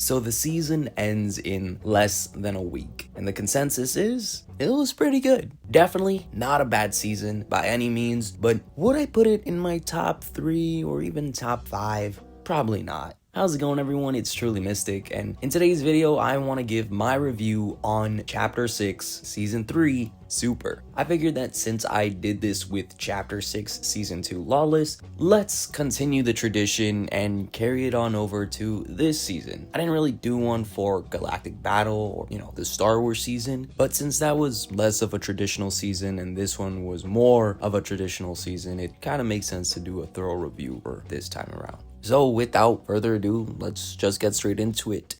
So the season ends in less than a week, and the consensus is it was pretty good. Definitely not a bad season by any means, but would I put it in my top 3 or even top 5? Probably not. How's it going, everyone? It's TrulyMystic, and in today's video I want to give my review on Chapter 6 Season 3 Super. I figured that since I did this with Chapter 6 Season 2 Lawless, let's continue the tradition and carry it on over to this season. I didn't really do one for Galactic Battle or, the Star Wars season, but since that was less of a traditional season and this one was more of a traditional season, it kind of makes sense to do a thorough review for this time around. So without further ado, let's just get straight into it.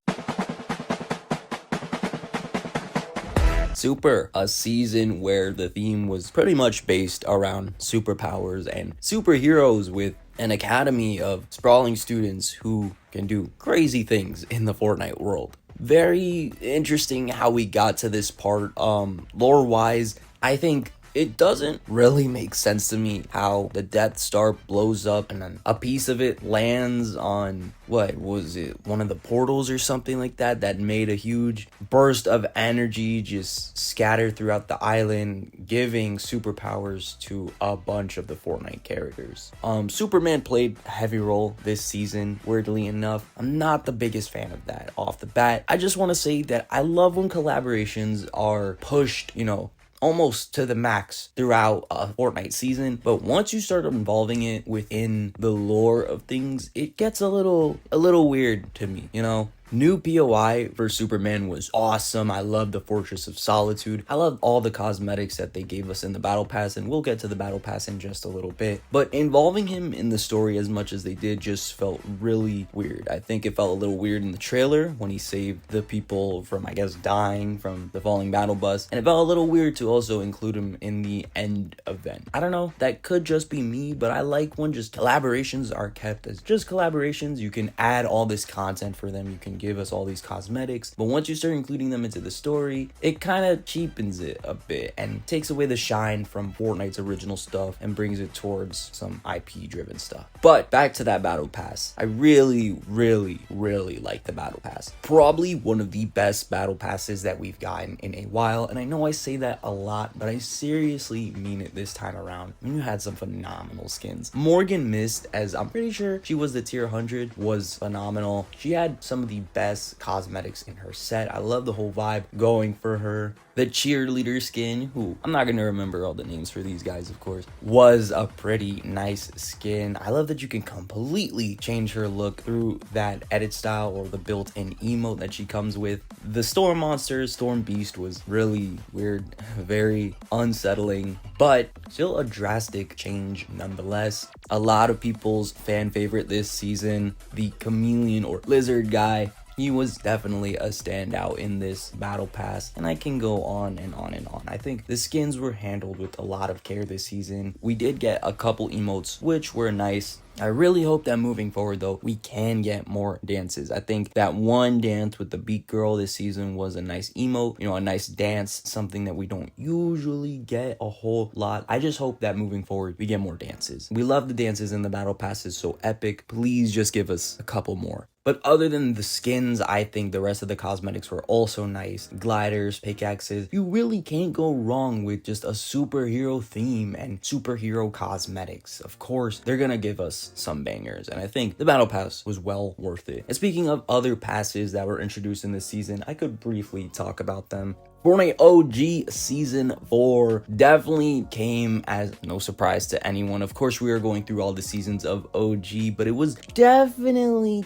Super, a season where the theme was pretty much based around superpowers and superheroes with an academy of sprawling students who can do crazy things in the Fortnite world. Very interesting how we got to this part. Lore-wise, I think it doesn't really make sense to me how the Death Star blows up and then a piece of it lands on, what was it, one of the portals or something like that, that made a huge burst of energy just scattered throughout the island, giving superpowers to a bunch of the Fortnite characters. Superman played a heavy role this season, weirdly enough. I'm not the biggest fan of that off the bat. I just want to say that I love when collaborations are pushed, almost to the max throughout a Fortnite season, but once you start involving it within the lore of things, it gets a little weird to me, New POI for Superman was awesome. I love the Fortress of Solitude. I love all the cosmetics that they gave us in the Battle Pass, and we'll get to the Battle Pass in just a little bit. But involving him in the story as much as they did just felt really weird. I think it felt a little weird in the trailer when he saved the people from, dying from the falling battle bus. And it felt a little weird to also include him in the end event. I don't know, that could just be me, but I like when just collaborations are kept as just collaborations. You can add all this content for them. You can give us all these cosmetics, but once you start including them into the story, it kind of cheapens it a bit and takes away the shine from Fortnite's original stuff and brings it towards some IP driven stuff. But back to that battle pass, I really like the battle pass. Probably one of the best battle passes that we've gotten in a while, and I know I say that a lot, but I seriously mean it this time around. I mean, you had some phenomenal skins. Morgan Mist, as I'm pretty sure she was the tier 100, was phenomenal. She had some of the best cosmetics in her set. I love the whole vibe going for her. The cheerleader skin, who I'm not gonna remember all the names for these guys, of course, was a pretty nice skin. I love that you can completely change her look through that edit style or the built-in emote that she comes with. The storm monster, Storm Beast, was really weird, very unsettling, but still a drastic change nonetheless. A lot of people's fan favorite this season, the chameleon or lizard guy, he was definitely a standout in this battle pass, and I can go on and on and on. I think the skins were handled with a lot of care this season. We did get a couple emotes, which were nice. I really hope that moving forward, though, we can get more dances. I think that one dance with the Beat Girl this season was a nice emote, a nice dance, something that we don't usually get a whole lot. I just hope that moving forward, we get more dances. We love the dances in the battle passes, so epic. Please just give us a couple more. But other than the skins, I think the rest of the cosmetics were also nice. Gliders, pickaxes. You really can't go wrong with just a superhero theme and superhero cosmetics. Of course, they're gonna give us some bangers, and I think the battle pass was well worth it. And speaking of other passes that were introduced in this season, I could briefly talk about them. Fortnite OG Season 4 definitely came as no surprise to anyone. Of course, we are going through all the seasons of OG, but it was definitely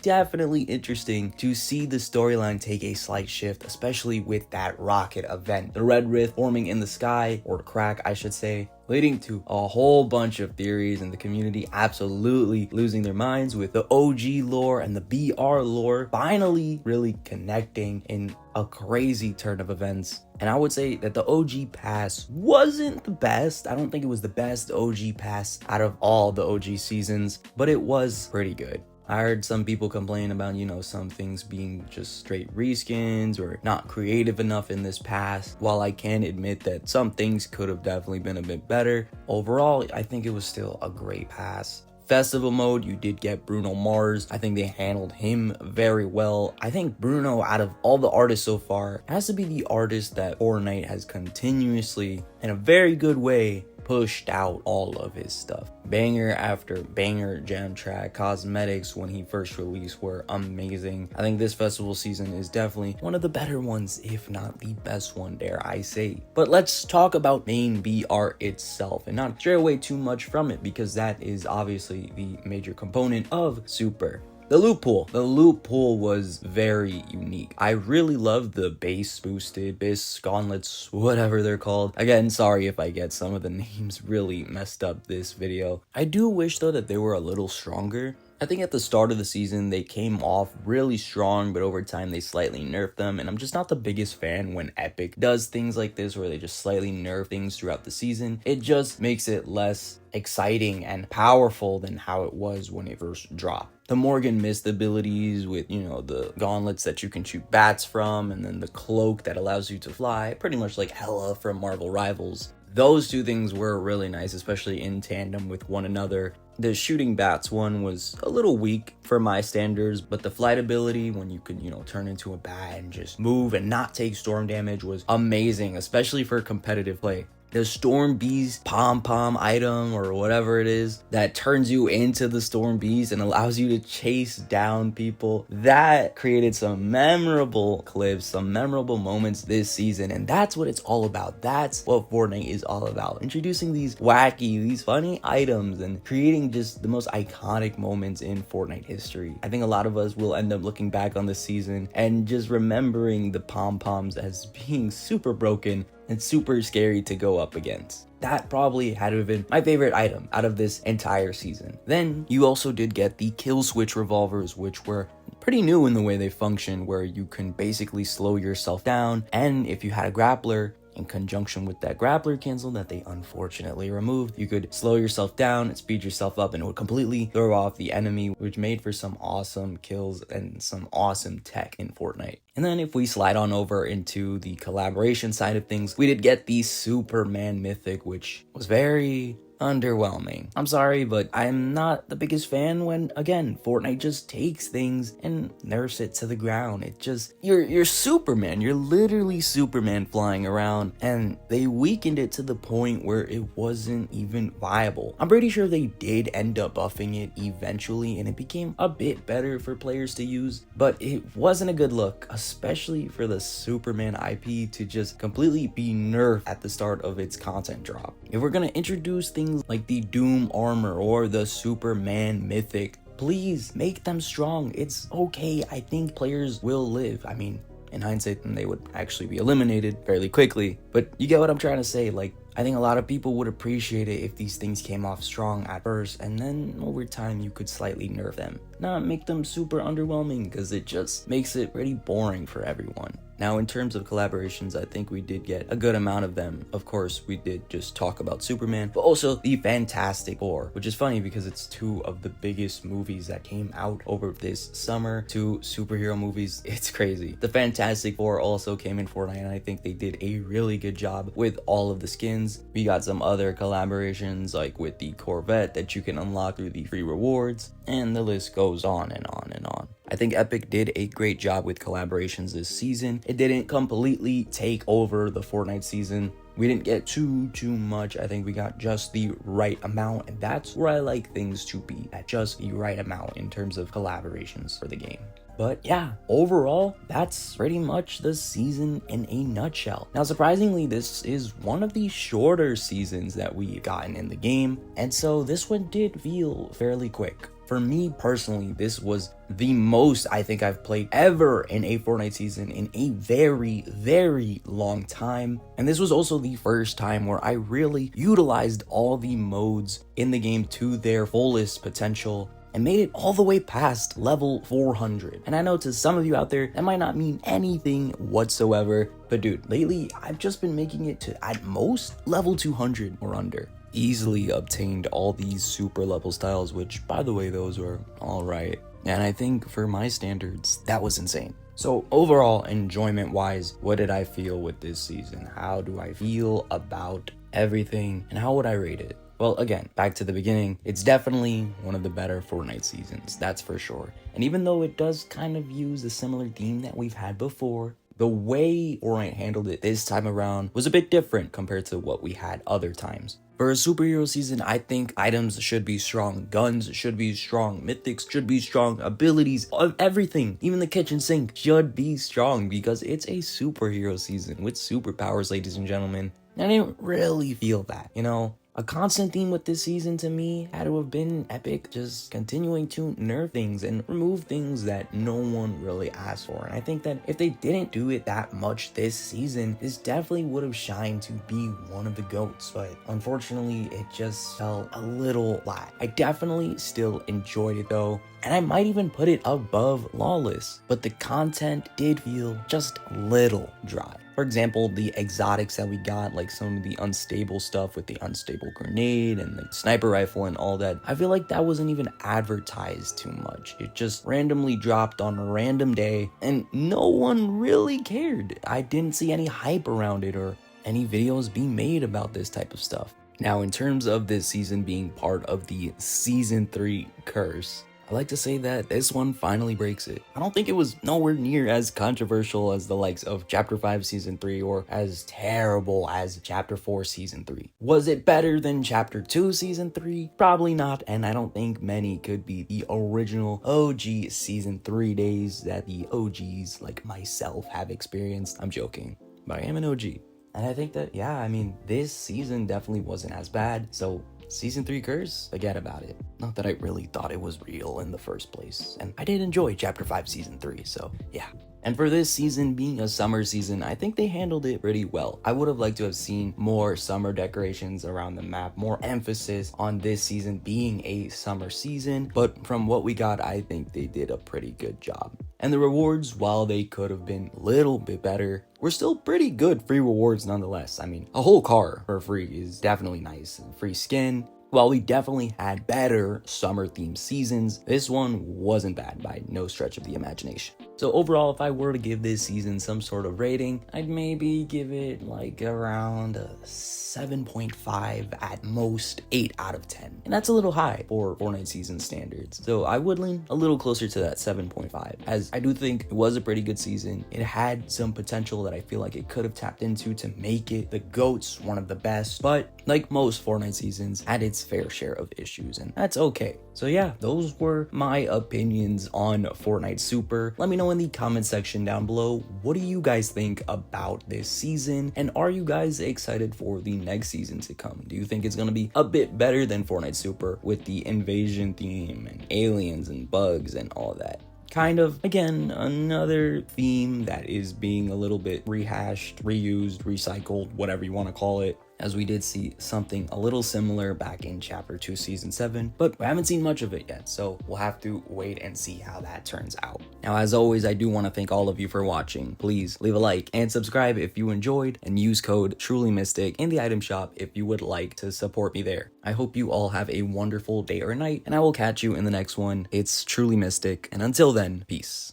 interesting to see the storyline take a slight shift, especially with that rocket event. The Red Rift forming in the sky, or crack, I should say, leading to a whole bunch of theories and the community absolutely losing their minds with the OG lore and the BR lore finally really connecting in a crazy turn of events. And I would say that the OG pass wasn't the best. I don't think it was the best OG pass out of all the OG seasons, but it was pretty good. I heard some people complain about, some things being just straight reskins or not creative enough in this pass. While I can admit that some things could have definitely been a bit better, overall, I think it was still a great pass. Festival mode, you did get Bruno Mars. I think they handled him very well. I think Bruno, out of all the artists so far, has to be the artist that Fortnite has continuously, in a very good way, pushed out all of his stuff. Banger after banger, jam track, cosmetics when he first released were amazing. I think this festival season is definitely one of the better ones, if not the best one, dare I say. But let's talk about main BR itself and not stray away too much from it, because that is obviously the major component of Super. The loot pool. The loot pool was very unique. I really loved the base boosted, bis, gauntlets, whatever they're called. Again, sorry if I get some of the names really messed up this video. I do wish though that they were a little stronger. I think at the start of the season, they came off really strong, but over time they slightly nerfed them. And I'm just not the biggest fan when Epic does things like this, where they just slightly nerf things throughout the season. It just makes it less exciting and powerful than how it was when it first dropped. The Morgan Mist abilities with, the gauntlets that you can shoot bats from, and then the cloak that allows you to fly, pretty much like Hela from Marvel Rivals. Those two things were really nice, especially in tandem with one another. The shooting bats one was a little weak for my standards, but the flight ability when you could, turn into a bat and just move and not take storm damage was amazing, especially for competitive play. The Storm Beast pom-pom item or whatever it is that turns you into the Storm Beast and allows you to chase down people. That created some memorable clips, some memorable moments this season, and that's what it's all about. That's what Fortnite is all about. Introducing these wacky, these funny items and creating just the most iconic moments in Fortnite history. I think a lot of us will end up looking back on this season and just remembering the pom-poms as being super broken and super scary to go up against. That probably had to have been my favorite item out of this entire season. Then you also did get the kill switch revolvers, which were pretty new in the way they function, where you can basically slow yourself down, and if you had a grappler, in conjunction with that grappler cancel that they unfortunately removed, you could slow yourself down and speed yourself up, and it would completely throw off the enemy, which made for some awesome kills and some awesome tech in Fortnite. And then if we slide on over into the collaboration side of things, we did get the Superman Mythic, which was very underwhelming. I'm sorry, but I'm not the biggest fan when, again, Fortnite just takes things and nerfs it to the ground. It just, you're Superman. You're literally Superman flying around, and they weakened it to the point where it wasn't even viable. I'm pretty sure they did end up buffing it eventually, and it became a bit better for players to use, but it wasn't a good look, especially for the Superman IP to just completely be nerfed at the start of its content drop. If we're gonna introduce things like the Doom armor or the Superman Mythic, please make them strong. It's okay. I think players will live. I mean, in hindsight, then they would actually be eliminated fairly quickly. But you get what I'm trying to say. Like, I think a lot of people would appreciate it if these things came off strong at first, and then over time you could slightly nerf them. Not make them super underwhelming, because it just makes it pretty boring for everyone. Now, in terms of collaborations, I think we did get a good amount of them. Of course, we did just talk about Superman, but also the Fantastic Four, which is funny because it's two of the biggest movies that came out over this summer. Two superhero movies. It's crazy. The Fantastic Four also came in Fortnite, and I think they did a really good job with all of the skins. We got some other collaborations, like with the Corvette that you can unlock through the free rewards, and the list goes on and on and on. I think Epic did a great job with collaborations this season. It didn't completely take over the Fortnite season. We didn't get too much. I think we got just the right amount, and that's where I like things to be, at just the right amount in terms of collaborations for the game. But yeah, overall, that's pretty much the season in a nutshell. Now, surprisingly, this is one of the shorter seasons that we've gotten in the game, and so this one did feel fairly quick. For me personally, this was the most I think I've played ever in a Fortnite season in a very, very long time. And this was also the first time where I really utilized all the modes in the game to their fullest potential and made it all the way past level 400. And I know to some of you out there, that might not mean anything whatsoever, but dude, lately I've just been making it to at most level 200 or under. Easily obtained all these super level styles, which by the way, those were all right. And I think for my standards, that was insane. So overall, enjoyment wise, what did I feel with this season? How do I feel about everything, and how would I rate it? Well, again, back to the beginning, it's definitely one of the better Fortnite seasons, that's for sure. And even though it does kind of use a similar theme that we've had before, the way Fortnite handled it this time around was a bit different compared to what we had other times. For a superhero season, I think items should be strong, guns should be strong, mythics should be strong, abilities, everything, even the kitchen sink should be strong because it's a superhero season with superpowers, ladies and gentlemen. And I didn't really feel that, you know? A constant theme with this season to me had to have been Epic just continuing to nerf things and remove things that no one really asked for. And I think that if they didn't do it that much this season, this definitely would have shined to be one of the GOATs. But unfortunately, it just felt a little flat. I definitely still enjoyed it though, and I might even put it above Lawless, but the content did feel just a little dry. For example, the exotics that we got, like some of the unstable stuff with the unstable grenade and the sniper rifle and all that, I feel like that wasn't even advertised too much. It just randomly dropped on a random day and no one really cared. I didn't see any hype around it or any videos being made about this type of stuff. Now, in terms of this season being part of the Season 3 curse, I like to say that this one finally breaks it. I don't think it was nowhere near as controversial as the likes of Chapter 5 Season 3 or as terrible as Chapter 4 Season 3. Was it better than Chapter 2 Season 3? Probably not, and I don't think many could beat the original OG Season 3 days that the OGs like myself have experienced. I'm joking, but I am an OG. And I think that, yeah, I mean, this season definitely wasn't as bad, so Season 3 curse? Forget about it. Not that I really thought it was real in the first place. And I did enjoy Chapter 5 Season 3, so yeah. And for this season being a summer season, I think they handled it pretty well. I would have liked to have seen more summer decorations around the map, more emphasis on this season being a summer season, but from what we got, I think they did a pretty good job. And the rewards, while they could have been a little bit better, were still pretty good free rewards nonetheless. I mean, a whole car for free is definitely nice. Free skin. While we definitely had better summer themed seasons, this one wasn't bad by no stretch of the imagination. So overall, if I were to give this season some sort of rating, I'd maybe give it like around a 7.5, at most 8 out of 10. And that's a little high for Fortnite season standards. So I would lean a little closer to that 7.5, as I do think it was a pretty good season. It had some potential that I feel like it could have tapped into to make it the GOATs, one of the best, but like most Fortnite seasons, had its fair share of issues, and that's okay. So yeah, those were my opinions on Fortnite Super. Let me know in the comment section down below, what do you guys think about this season, and are you guys excited for the next season to come? Do you think it's gonna be a bit better than Fortnite Super with the invasion theme and aliens and bugs and all that? Kind of, again, another theme that is being a little bit rehashed, reused, recycled, whatever you want to call it, as we did see something a little similar back in Chapter 2 Season 7, but we haven't seen much of it yet, so we'll have to wait and see how that turns out. Now, as always, I do want to thank all of you for watching. Please leave a like and subscribe if you enjoyed, and use code TrulyMystic in the item shop if you would like to support me there. I hope you all have a wonderful day or night, and I will catch you in the next one. It's TrulyMystic, and until then, peace.